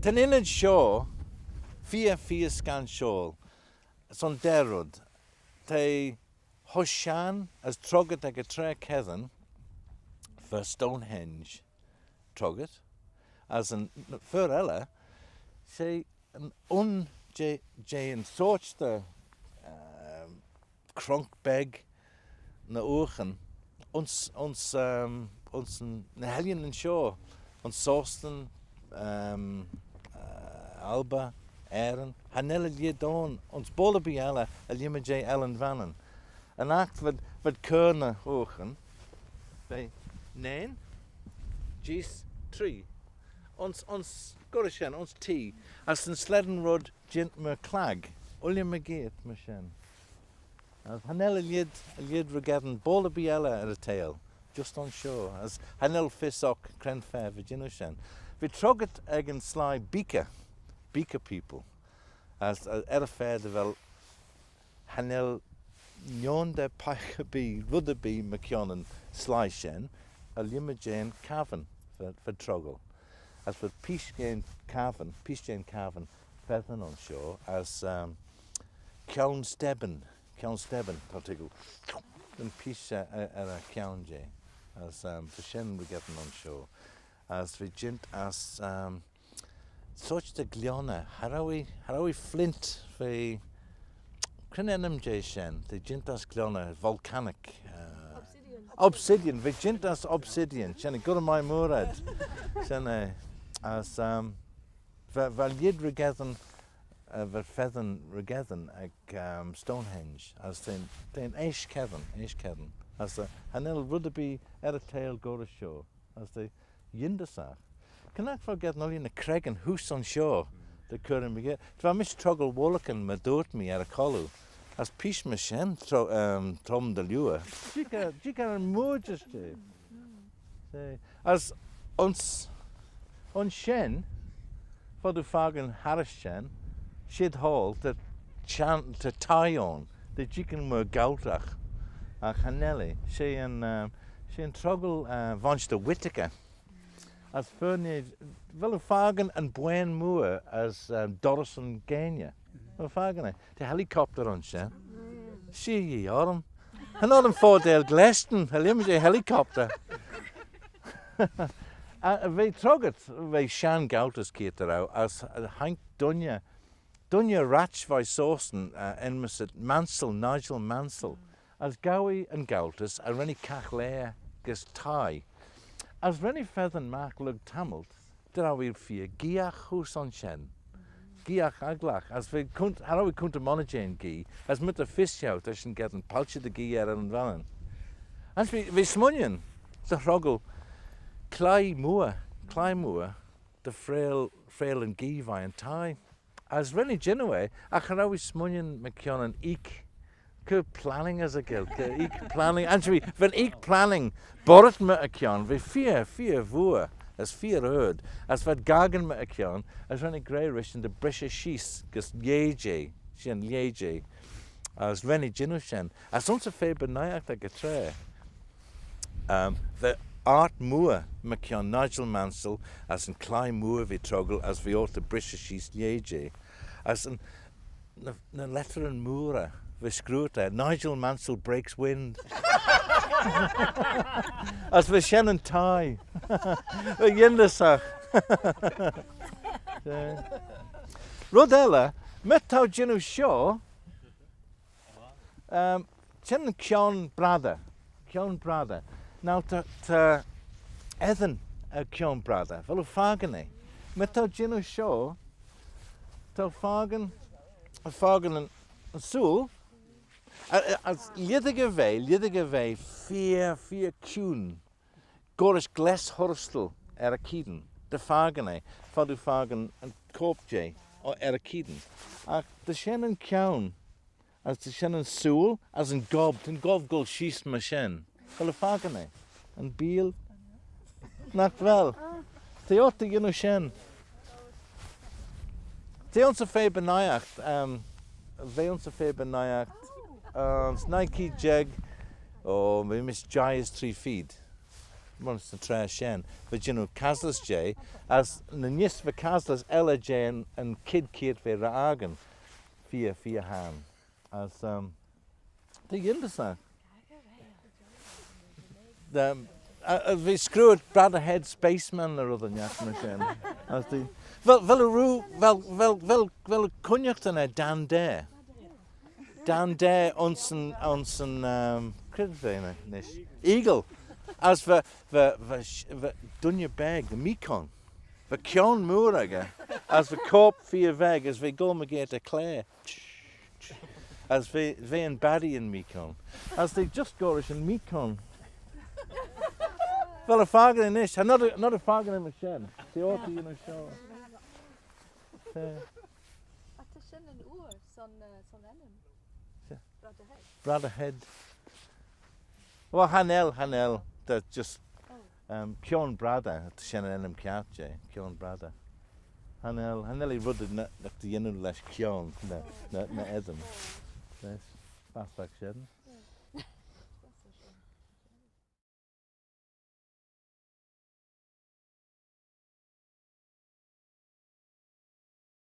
Ten inad shoh, fia scan Shooyl, son derud, te hoshan as trogget ag a tre kethen for Stonehenge trogget, as an for ella, say an jay and soch the kronkbeg na ochen, ons na helien en shoh, ons sosten Alba, Aaron, Hanella Liedon, ons Bollabiella, Jay Ellen Vannen. Een act wat Kerner hochen, bij neen, G's 3. Ons Gorishen, ons T, als een Sleddenrod Jint me Clag, mygeayrt Machine. As Hanella Lied regatten Bollabiella at a tail, just on shore, as Hanel Fissock, Crenfair, Virginushen. We trogget egen sly beaker people, as fair wel Hanel Njonde Pike Rudderby McKionnan sly shen, a Jane Cavan for troggle. As for Peace Jane Cavan, feather on shore, as Kjaun Stebben, particle, and Peace a Kjaun Jay, as for Shen we getting on shore. As we jint as such the gliona, harawi flint for Crenenem J Shen, the jint as gliona volcanic obsidian, we jint as obsidian, Shen go to my murad, Shen as valyid regethen feathen regethen ag Stonehenge, as den eish keven, as the Hanel Rudderby at a tail go to show, as the Yindasach. Can I forget no in the Craig and Hoos on shore, the current we get? If I miss Troggle Wollocken, me doort me at a collu, as Pish Mashen, Tom de Lua, Jika and Moorges, as ons Shen, for the Fagan Harris Shen, Shid Hall, to tie on, the Jikan mygeayrt, a Hanelli, she and Troggle Vonch de Whittaker. As Fernie, Fagan and Buen Moor as Doris and Gania. Fagan, the helicopter on Shen. See ye, Autumn. Another 4-day Gleston, a limited helicopter. We trogget, we shan gouters keter out as Hank Dunya Ratch by Sausten, Enmeset Nigel Mansell, as Gowie and gouters, a renny cachlair, gus tie. As renny feather mark lug tamelt, did I will fear giach hus on shen. Giach aglach, as we kunt, how we kunt a monogene gi, as mit a fish out, I should get and palche the gi and vallen. As we smunyan, the roggle, clay moor, the frail and gi vi and tie. As renny Genoa, I can always smunyan McKionnan eek. Planning as a guild, planning. Actually, when planning, borret me a kion, we fear voer, as fear heard, as what gagen me a kion, as when a grey rish in the brisha shees, gus yeje, shen yeje, as renny jinushen, as once a faber nayak like a tray. The art moor, McKion Nigel Mansell, as in Cly moor vi troggle, as vi ought the brisha shees yeje, as in the letter and moora. Screwta, Nigel Mansell breaks wind. As for Shannon tie. Yindasach. Rodella, met tau Jinu shoh. Shannon Kjaun brother. Now to Ethan Kjaun brother. Velu Fagane. Met tau Jinu shoh. Tau Fagan and Soylley. As lidige vei, fear kuhn, gorish gles horstel a kiden, de fagane, fadu fagan and kopje, or a kiden. The shen and kjaun, as the shen and Soylley, as in gobbed, and gob gol sheest ma shen, fadu fagane, and Meayll, not well. They ought to, shen. They once a faber nayacht, Nike jeg, or we miss Jai's 3 feet. Monster tra shen. But you know, Caslas J, as the nis for Caslas Ella J and Kid Kid for Raagan, Fia Han. As the Yildersa. We screwed Brother Head Spaceman or other machine. As the wel kunjachten er Dan Dare. Dan Dare onsen Eagle. As we dunje bag the Mekong. We kjon moerige. As we koop via weg as we go megate Clare. As we in Baddy in Mekong. As they just go in Mekong. Wel a fargen in ish. Not a fargen in machine. The auto you know show. At the shin and oor, son Ellen. Brother Head. Well, Hanel, that just Kjon brother at the shin and Ellen Kiatje, Kjon brother. Hanel he rudded na the yenu lesh Kjon na Edom. Yes, fast back shin.